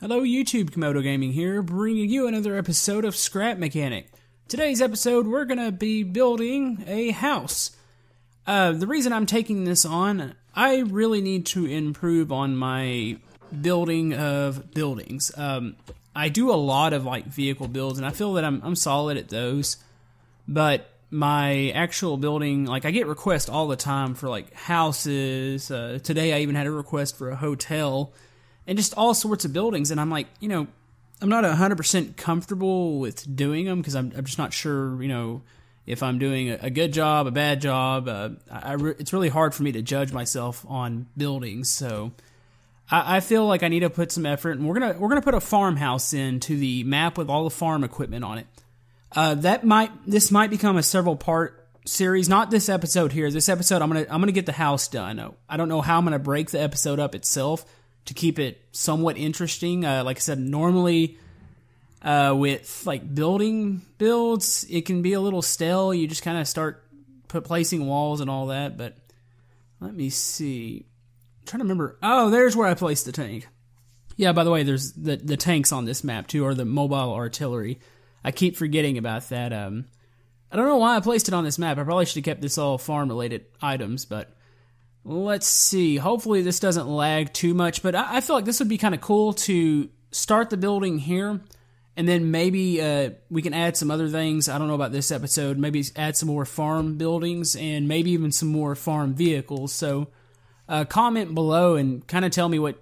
Hello YouTube, Komodo Gaming here, bringing you another episode of Scrap Mechanic. Today's episode, we're going to be building a house. The reason I'm taking this on, I really need to improve on my building of buildings. I do a lot of vehicle builds, and I feel that I'm solid at those, but my actual building, I get requests all the time for houses. Today I even had a request for a hotel. And just all sorts of buildings, and I'm I'm not 100% comfortable with doing them because I'm just not sure, if I'm doing a good job, a bad job. It's really hard for me to judge myself on buildings, so I feel like I need to put some effort, and we're gonna put a farmhouse into the map with all the farm equipment on it. This might become a several part series. Not this episode here. This episode I'm gonna get the house done. I don't know how I'm gonna break the episode up itself to keep it somewhat interesting. Like I said, normally with building builds, it can be a little stale. You just kind of start placing walls and all that. But let me see. I'm trying to remember. Oh, there's where I placed the tank. Yeah, by the way, there's the tanks on this map too, or the mobile artillery. I keep forgetting about that. I don't know why I placed it on this map. I probably should have kept this all farm-related items, but let's see. Hopefully this doesn't lag too much, but I feel like this would be kind of cool to start the building here, and then maybe we can add some other things. I don't know about this episode. Maybe add some more farm buildings and maybe even some more farm vehicles. So comment below and kind of tell me what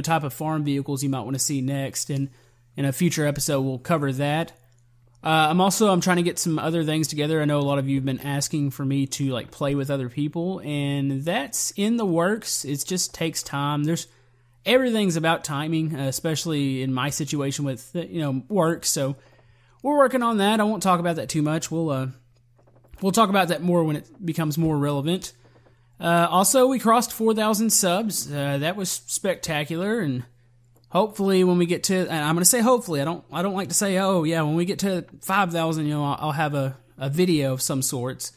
type of farm vehicles you might want to see next, and in a future episode we'll cover that. I'm trying to get some other things together. I know a lot of you have been asking for me to play with other people, and that's in the works. It just takes time. Everything's about timing, especially in my situation with work. So we're working on that. I won't talk about that too much. We'll talk about that more when it becomes more relevant. Also, we crossed 4,000 subs. That was spectacular, and hopefully when we get to, and I'm going to say hopefully, I don't like to say, oh yeah, when we get to 5,000, I'll have a video of some sorts.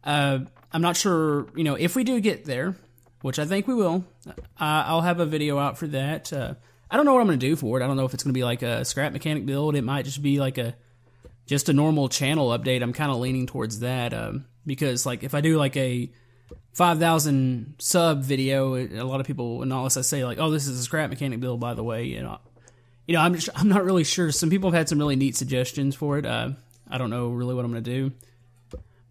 I'm not sure, if we do get there, which I think we will, I'll have a video out for that. I don't know what I'm going to do for it. I don't know if it's going to be like a Scrap Mechanic build. It might just be just a normal channel update. I'm kind of leaning towards that, because if I do a 5,000 sub video, a lot of people, unless I say oh, this is a Scrap Mechanic build, by the way, I'm not really sure. Some people have had some really neat suggestions for it. I don't know really what I'm going to do.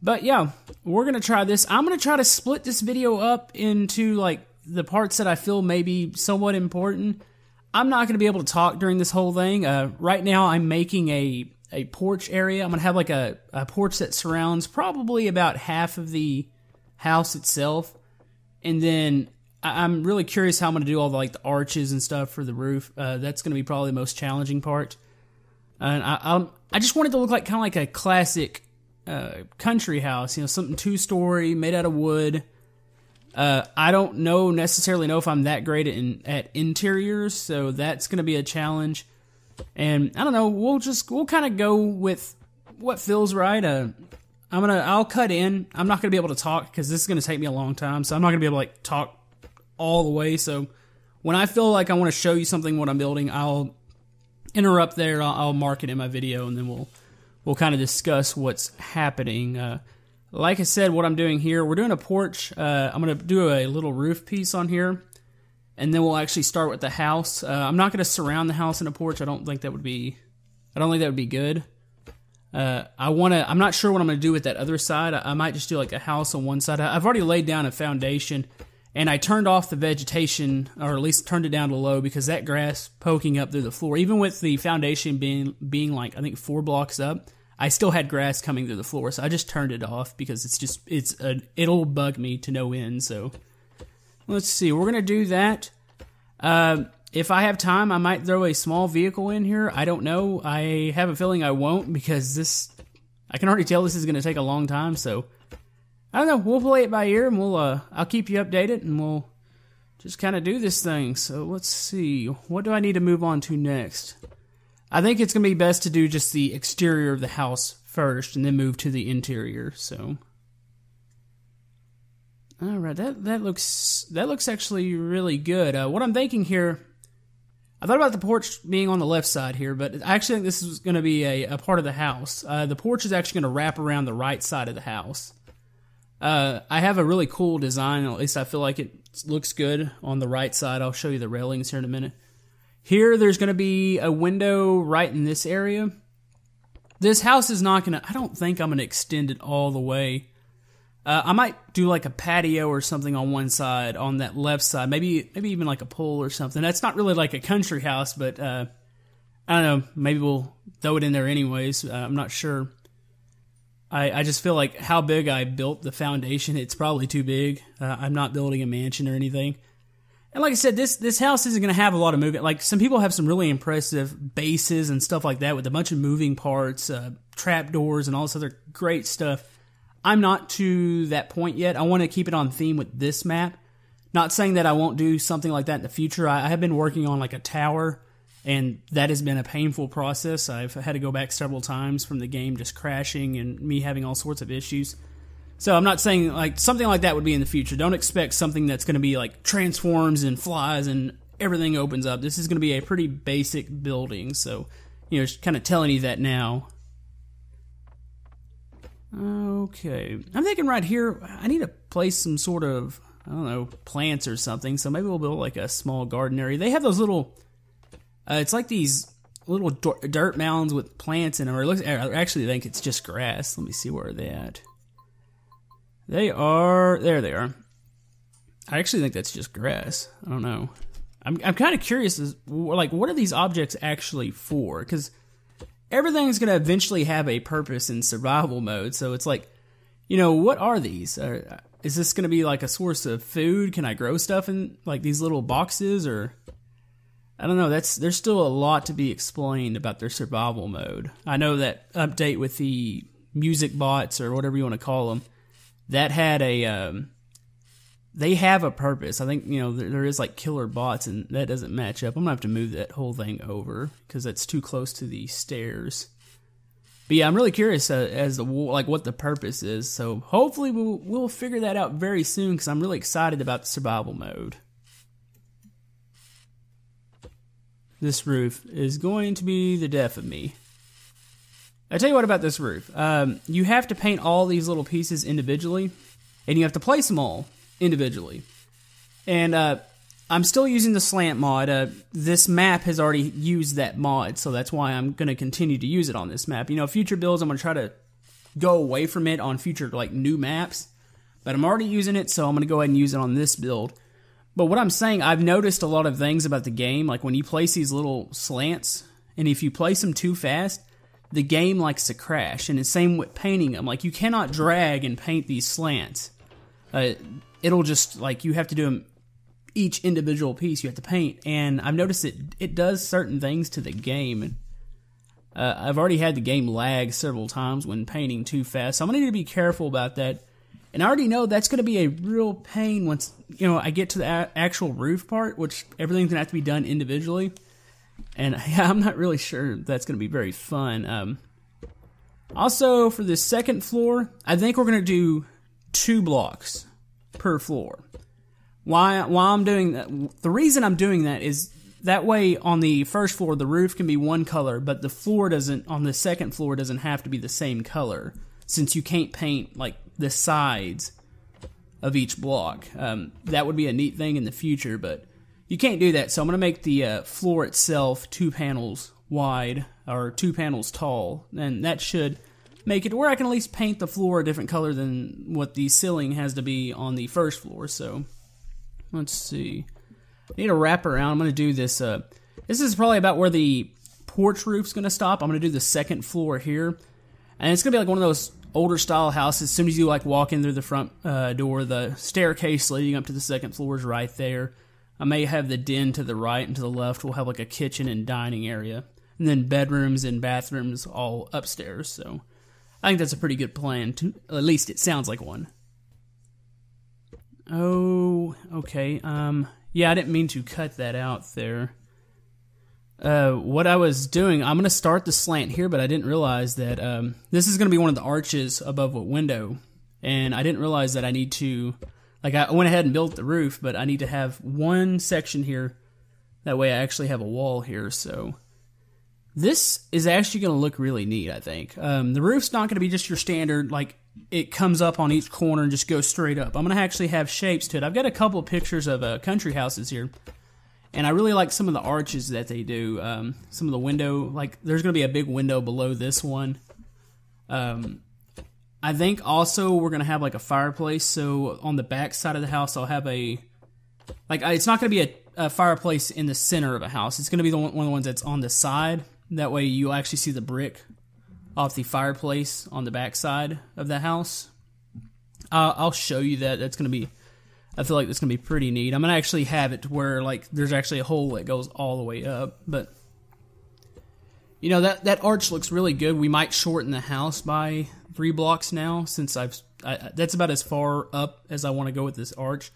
But yeah, we're going to try this. I'm going to try to split this video up into the parts that I feel may be somewhat important. I'm not going to be able to talk during this whole thing. Right now I'm making a porch area. I'm going to have a porch that surrounds probably about half of the house itself, and then I'm really curious how I'm going to do all the arches and stuff for the roof. That's going to be probably the most challenging part. And I just want it to look kind of like a classic country house, something 2-story made out of wood. I don't necessarily know if I'm that great at interiors, so that's going to be a challenge. And I don't know, we'll kind of go with what feels right. I'll cut in. I'm not going to be able to talk because this is going to take me a long time, so I'm not going to be able to talk all the way. So when I feel like I want to show you something, what I'm building, I'll interrupt there. I'll mark it in my video, and then we'll kind of discuss what's happening. Like I said, what I'm doing here, we're doing a porch. I'm going to do a little roof piece on here, and then we'll actually start with the house. I'm not going to surround the house in a porch. I don't think that would be good. I'm not sure what I'm going to do with that other side. I might just do a house on one side. I've already laid down a foundation, and I turned off the vegetation, or at least turned it down to low, because that grass poking up through the floor, even with the foundation being I think 4 blocks up, I still had grass coming through the floor, so I just turned it off because it'll bug me to no end. So let's see, we're going to do that. If I have time, I might throw a small vehicle in here. I don't know. I have a feeling I won't, because I can already tell this is going to take a long time. So I don't know. We'll play it by ear, and I'll keep you updated, and we'll just kind of do this thing. So let's see. What do I need to move on to next? I think it's going to be best to do just the exterior of the house first, and then move to the interior. So all right, that looks actually really good. What I'm thinking here, I thought about the porch being on the left side here, but I actually think this is going to be a part of the house. The porch is actually going to wrap around the right side of the house. I have a really cool design, at least I feel like it looks good on the right side. I'll show you the railings here in a minute. Here, there's going to be a window right in this area. This house is not going to, I don't think I'm going to extend it all the way. I might do like a patio or something on one side, on that left side. Maybe even like a pool or something. That's not really like a country house, but I don't know. Maybe we'll throw it in there anyways. I'm not sure. I just feel like how big I built the foundation, it's probably too big. I'm not building a mansion or anything. And like I said, this house isn't going to have a lot of movement. Like, some people have some really impressive bases and stuff like that with a bunch of moving parts, trapdoors, and all this other great stuff. I'm not to that point yet. I want to keep it on theme with this map. Not saying that I won't do something like that in the future. I have been working on like a tower, and that has been a painful process. I've had to go back several times from the game just crashing and me having all sorts of issues. So I'm not saying like something like that would be in the future. Don't expect something that's going to be like transforms and flies and everything opens up. This is going to be a pretty basic building. So, just kind of telling you that now. Okay, I'm thinking right here, I need to place some sort of, I don't know, plants or something, so maybe we'll build like a small garden area. They have those little, it's like these little dirt mounds with plants in them, or it looks, I actually think it's just grass. Let me see where they're at. There they are. I actually think that's just grass. I don't know. I'm kind of curious, like, what are these objects actually for? Because everything's going to eventually have a purpose in survival mode, so it's like, what are these? Is this going to be like a source of food? Can I grow stuff in like these little boxes? Or I don't know. There's still a lot to be explained about their survival mode. I know that update with the music bots, or whatever you want to call them, that had they have a purpose. I think, there is like killer bots, and that doesn't match up. I'm gonna have to move that whole thing over because that's too close to the stairs. But yeah, I'm really curious as to like what the purpose is. So hopefully we'll figure that out very soon, because I'm really excited about the survival mode. This roof is going to be the death of me. I tell you what about this roof. You have to paint all these little pieces individually, and you have to place them all individually. And I'm still using the slant mod. This map has already used that mod, so that's why I'm going to continue to use it on this map. Future builds, I'm going to try to go away from it on future like new maps, but I'm already using it, so I'm going to go ahead and use it on this build. But what I'm saying, I've noticed a lot of things about the game, like when you place these little slants, and if you place them too fast, the game likes to crash. And the same with painting them. Like, you cannot drag and paint these slants. It'll just, like, you have to do them each individual piece you have to paint. And I've noticed it does certain things to the game. I've already had the game lag several times when painting too fast, so I'm going to need to be careful about that. And I already know that's going to be a real pain once, I get to the actual roof part, which everything's going to have to be done individually. And I'm not really sure that's going to be very fun. Also, for the second floor, I think we're going to do 2 blocks per floor. Why I'm doing that? The reason I'm doing that is that way on the first floor, the roof can be one color, but the floor on the second floor doesn't have to be the same color, since you can't paint like the sides of each block. That would be a neat thing in the future, but you can't do that. So I'm going to make the floor itself 2 panels wide, or 2 panels tall, and that should make it where I can at least paint the floor a different color than what the ceiling has to be on the first floor. So let's see. I need to wrap around. I'm going to do this. This is probably about where the porch roof's going to stop. I'm going to do the second floor here, and it's going to be like one of those older style houses. As soon as you like walk in through the front door, the staircase leading up to the second floor is right there. I may have the den to the right, and to the left we'll have like a kitchen and dining area, and then bedrooms and bathrooms all upstairs. So I think that's a pretty good plan. At least it sounds like one. Oh, okay. Yeah, I didn't mean to cut that out there. What I was doing, I'm going to start the slant here, but I didn't realize that this is going to be one of the arches above a window, and I didn't realize that I need to, like, I went ahead and built the roof, but I need to have one section here That way I actually have a wall here, so this is actually going to look really neat, I think. The roof's not going to be just your standard, like, it comes up on each corner and just goes straight up. I'm going to actually have shapes to it. I've got a couple of pictures of country houses here, and I really like some of the arches that they do. Some of the window, like, there's going to be a big window below this one. I think also we're going to have, like, a fireplace, so on the back side of the house I'll have a, like, it's not going to be a fireplace in the center of a house. It's going to be one of the ones that's on the side. That way you'll actually see the brick off the fireplace on the back side of the house. I'll show you that. That's going to be, I feel like that's going to be pretty neat. I'm going to actually have it to where, like, there's actually a hole that goes all the way up. But, you know, that arch looks really good. We might shorten the house by 3 blocks now, since that's about as far up as I want to go with this arch.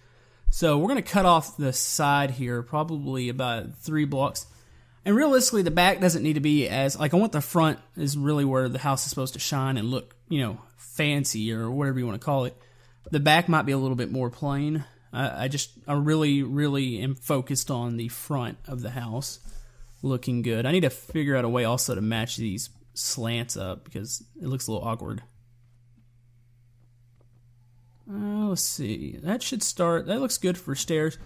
So we're going to cut off the side here, probably about 3 blocks. And realistically, the back doesn't need to be as, like, I want the front is really where the house is supposed to shine and look, you know, fancy or whatever you want to call it. The back might be a little bit more plain. I really, really am focused on the front of the house looking good. I need to figure out a way also to match these slants up because it looks a little awkward. Let's see. That should start. That looks good for stairs.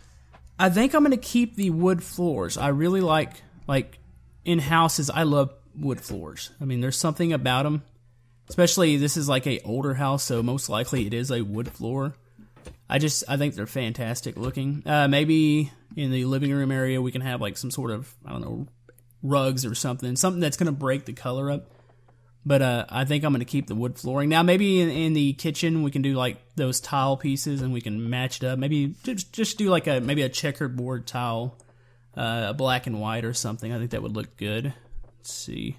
I think I'm going to keep the wood floors. I really like in houses, I love wood floors. I mean, there's something about them. Especially, this is like a older house, so most likely it is a wood floor. I think they're fantastic looking. Maybe in the living room area we can have like some sort of, I don't know, rugs or something that's going to break the color up. But I think I'm going to keep the wood flooring. Now, maybe in the kitchen we can do like those tile pieces and we can match it up. Maybe just do like maybe a checkerboard tile, a black and white or something. I think that would look good. Let's see.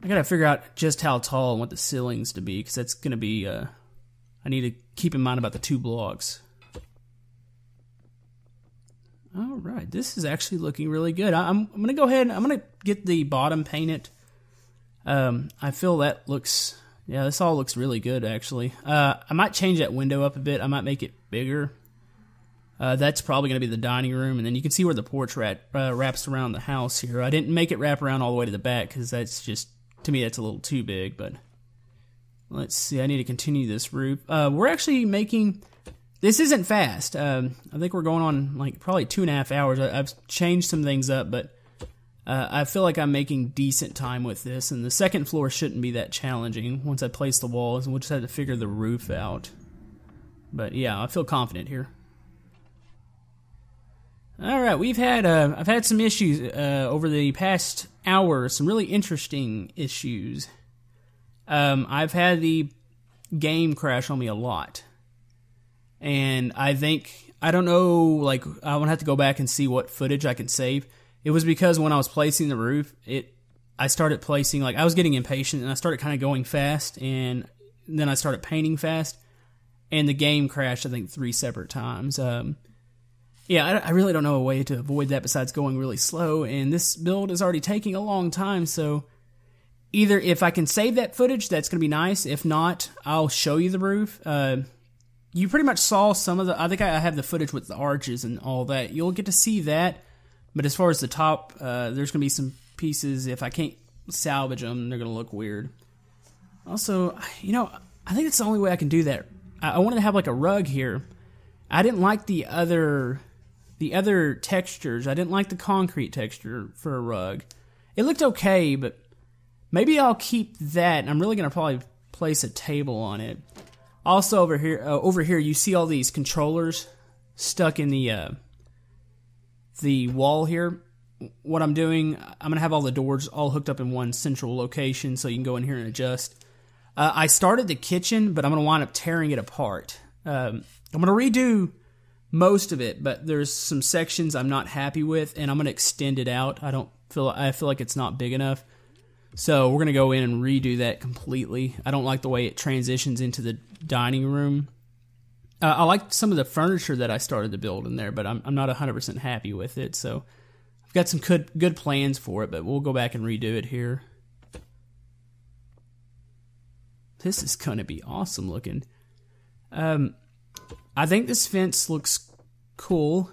I got to figure out just how tall I want the ceilings to be because that's going to be, I need to keep in mind about the 2 blocks. All right, this is actually looking really good. I'm going to go ahead and I'm going to get the bottom painted. I feel that looks, yeah, this all looks really good, actually. I might change that window up a bit. I might make it bigger. That's probably going to be the dining room, and then you can see where the porch wraps around the house here. I didn't make it wrap around all the way to the back, because that's just, to me, that's a little too big, but let's see. I need to continue this roof. We're actually making, this isn't fast. I think we're going on, like, probably 2.5 hours. I've changed some things up, but I feel like I'm making decent time with this, and the second floor shouldn't be that challenging once I place the walls, and we'll just have to figure the roof out. But yeah, I feel confident here. Alright, I've had some issues over the past hour, some really interesting issues. I've had the game crash on me a lot. And I don't know, like, I would have to go back and see what footage I can save. It was because when I was placing the roof, I started placing, like, I was getting impatient, and I started kind of going fast, and then I started painting fast, and the game crashed, I think, 3 separate times. Yeah, I really don't know a way to avoid that besides going really slow, and this build is already taking a long time, so either if I can save that footage, that's going to be nice. If not, I'll show you the roof. You pretty much saw some of the, I think I have the footage with the arches and all that. You'll get to see that, but as far as the top, there's going to be some pieces, if I can't salvage them, they're going to look weird. Also, you know, I think it's the only way I can do that. I wanted to have like a rug here. I didn't like the other textures. I didn't like the concrete texture for a rug. It looked okay, but maybe I'll keep that, and I'm really going to probably place a table on it. Also over here, you see all these controllers stuck in the wall here. What I'm doing, I'm going to have all the doors all hooked up in one central location so you can go in here and adjust. I started the kitchen, but I'm going to wind up tearing it apart. I'm going to redo most of it, but there's some sections I'm not happy with, and I'm going to extend it out. I feel like it's not big enough. So we're going to go in and redo that completely. I don't like the way it transitions into the dining room. I like some of the furniture that I started to build in there, but I'm not 100% happy with it. So I've got some good plans for it, but we'll go back and redo it here. This is going to be awesome looking. I think this fence looks cool.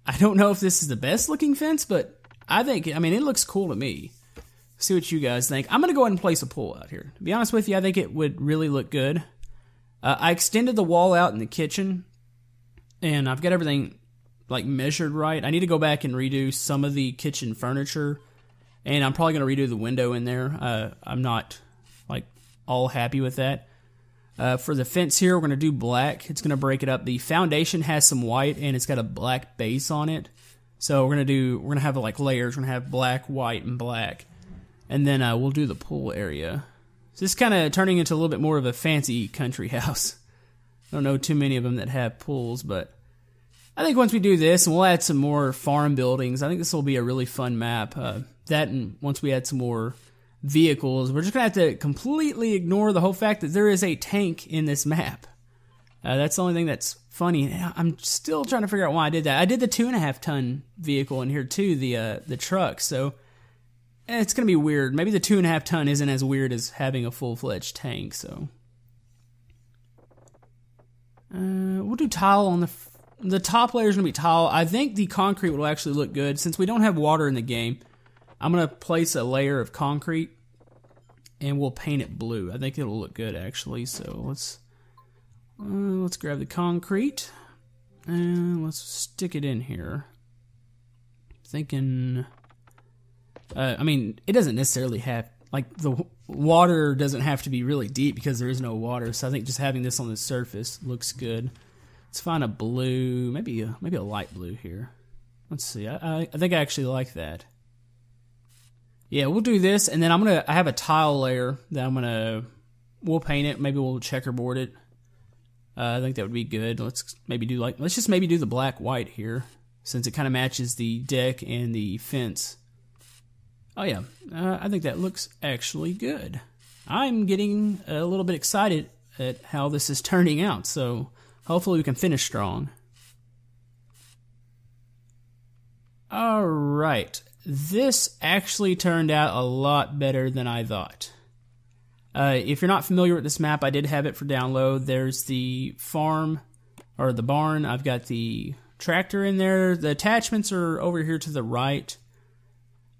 I don't know if this is the best looking fence, but I mean, it looks cool to me. See what you guys think. I'm going to go ahead and place a pool out here. To be honest with you, I think it would really look good. I extended the wall out in the kitchen, and I've got everything like measured right. I need to go back and redo some of the kitchen furniture, and I'm probably going to redo the window in there. I'm not like all happy with that. For the fence here, we're going to do black. It's going to break it up. The foundation has some white, and it's got a black base on it. So we're going to have like layers. We're going to have black, white, and black. And then we'll do the pool area. So this is kind of turning into a little bit more of a fancy country house. I don't know too many of them that have pools, but I think once we do this, and we'll add some more farm buildings, I think this will be a really fun map. That, and once we add some more vehicles, we're just going to have to completely ignore the whole fact that there is a tank in this map. That's the only thing that's funny. I'm still trying to figure out why I did that. I did the 2.5 ton vehicle in here too, the truck, so it's going to be weird. Maybe the 2.5 ton isn't as weird as having a full-fledged tank, so. We'll do tile on the top layer is going to be tile. I think the concrete will actually look good. Since we don't have water in the game, I'm going to place a layer of concrete, and we'll paint it blue. I think it'll look good, actually, so let's grab the concrete, and let's stick it in here. Thinking, I mean, it doesn't necessarily have, like, the water doesn't have to be really deep because there is no water, so I think just having this on the surface looks good. Let's find a blue, maybe a light blue here. Let's see, I think I actually like that. Yeah, we'll do this, and then I have a tile layer that we'll paint it, maybe we'll checkerboard it. I think that would be good. Let's just maybe do the black white here, since it kind of matches the deck and the fence. Oh yeah, I think that looks actually good. I'm getting a little bit excited at how this is turning out, so hopefully we can finish strong. Alright, this actually turned out a lot better than I thought. If you're not familiar with this map, I did have it for download. There's the farm, or the barn. I've got the tractor in there. The attachments are over here to the right.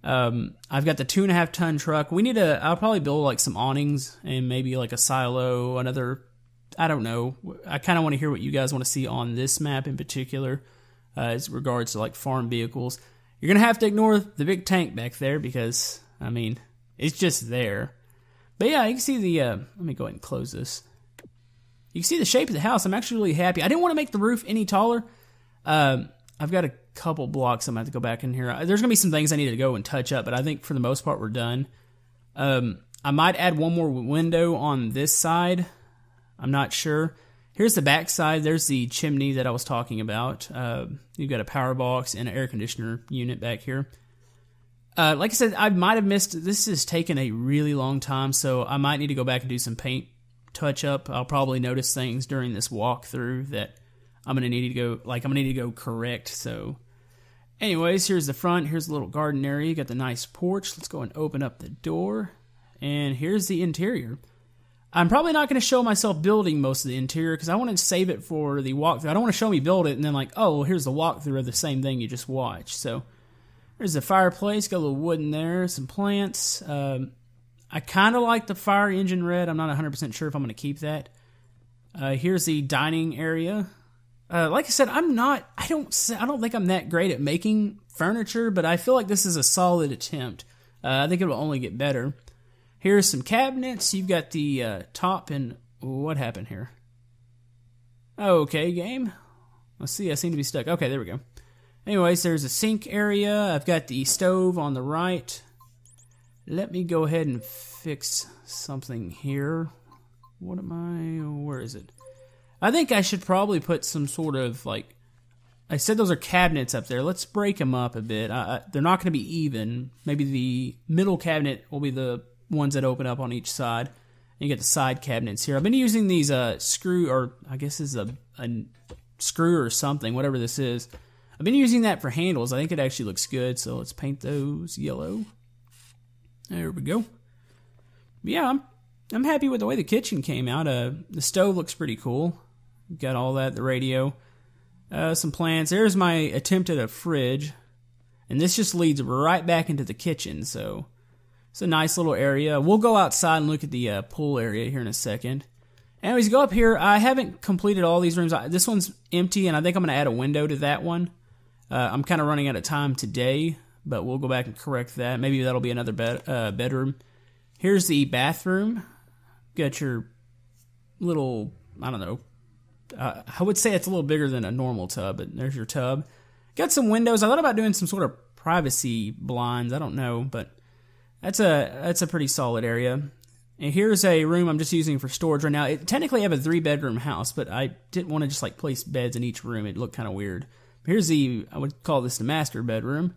I've got the 2.5 ton truck. I'll probably build like some awnings and maybe like a silo, I don't know. I kind of want to hear what you guys want to see on this map in particular, as regards to like farm vehicles. You're going to have to ignore the big tank back there because, I mean, it's just there. But yeah, you can see let me go ahead and close this. You can see the shape of the house. I'm actually really happy. I didn't want to make the roof any taller. I've got a couple blocks I'm going to have to go back in here. There's going to be some things I need to go and touch up, but I think for the most part we're done. I might add one more window on this side. I'm not sure. Here's the back side. There's the chimney that I was talking about. You've got a power box and an air conditioner unit back here. Like I said, I might have missed. This has taken a really long time, so I might need to go back and do some paint touch-up. I'll probably notice things during this walkthrough that I'm gonna need to go correct. So, anyways, here's the front. Here's the little garden area. You got the nice porch. Let's go and open up the door, and here's the interior. I'm probably not going to show myself building most of the interior because I want to save it for the walkthrough. I don't want to show me build it and then like, oh, well, here's the walkthrough of the same thing you just watched. So there's the fireplace, got a little wood in there, some plants. I kind of like the fire engine red. I'm not 100% sure if I'm going to keep that. Here's the dining area. Like I said, I don't think I'm that great at making furniture, but I feel like this is a solid attempt. I think it will only get better. Here's some cabinets. You've got the top and... What happened here? Okay, game. Let's see, I seem to be stuck. Okay, there we go. Anyways, there's a sink area. I've got the stove on the right. Let me go ahead and fix something here. Where is it? I think I should probably put some sort of, like... I said those are cabinets up there. Let's break them up a bit. They're not going to be even. Maybe the middle cabinet will be the ones that open up on each side. And you get the side cabinets here. I've been using these screw, or I guess this is a screw or something, whatever this is. I've been using that for handles. I think it actually looks good, so let's paint those yellow. There we go. Yeah, I'm happy with the way the kitchen came out. The stove looks pretty cool. Got all that, the radio. Some plants. There's my attempt at a fridge. And this just leads right back into the kitchen, so it's a nice little area. We'll go outside and look at the pool area here in a second. Anyways, go up here. I haven't completed all these rooms. This one's empty, and I think I'm going to add a window to that one. I'm kind of running out of time today, but we'll go back and correct that. Maybe that'll be another bedroom. Here's the bathroom. Got your little, I don't know, I would say it's a little bigger than a normal tub, but there's your tub. Got some windows. I thought about doing some sort of privacy blinds. I don't know, but that's a pretty solid area. And here's a room I'm just using for storage right now. Technically, I have a 3-bedroom house, but I didn't want to just like place beds in each room. It looked kind of weird. Here's I would call this the master bedroom.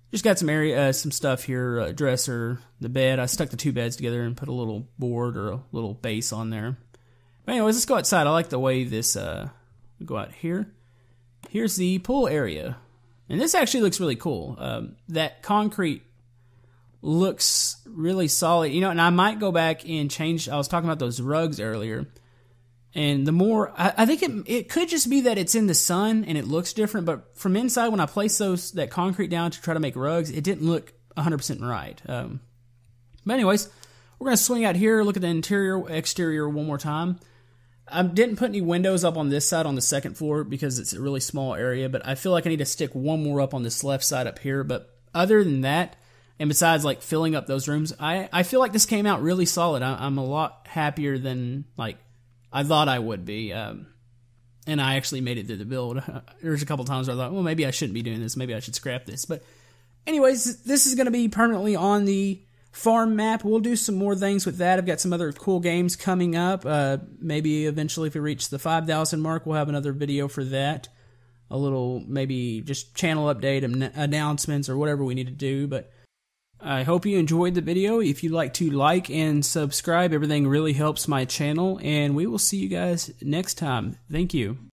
Just got some area, some stuff here, a dresser, the bed. I stuck the 2 beds together and put a little board or a little base on there. But anyways, let's go outside. I like the way this, go out here. Here's the pool area. And this actually looks really cool. That concrete looks really solid. You know, and I might go back and change. I was talking about those rugs earlier. And the more, I think it could just be that it's in the sun and it looks different. But from inside, when I placed that concrete down to try to make rugs, it didn't look 100% right. But anyways, we're going to swing out here, look at the interior, exterior one more time. I didn't put any windows up on this side on the second floor because it's a really small area, but I feel like I need to stick one more up on this left side up here. But other than that, and besides like filling up those rooms, I feel like this came out really solid. I'm a lot happier than like I thought I would be. And I actually made it through the build. There's a couple times where I thought, well, maybe I shouldn't be doing this. Maybe I should scrap this. But anyways, this is going to be permanently on the farm map. We'll do some more things with that. I've got some other cool games coming up. Maybe eventually if we reach the 5,000 mark, we'll have another video for that. A little, maybe just channel update, announcements, or whatever we need to do. But I hope you enjoyed the video. If you'd like to like and subscribe, everything really helps my channel. And we will see you guys next time. Thank you.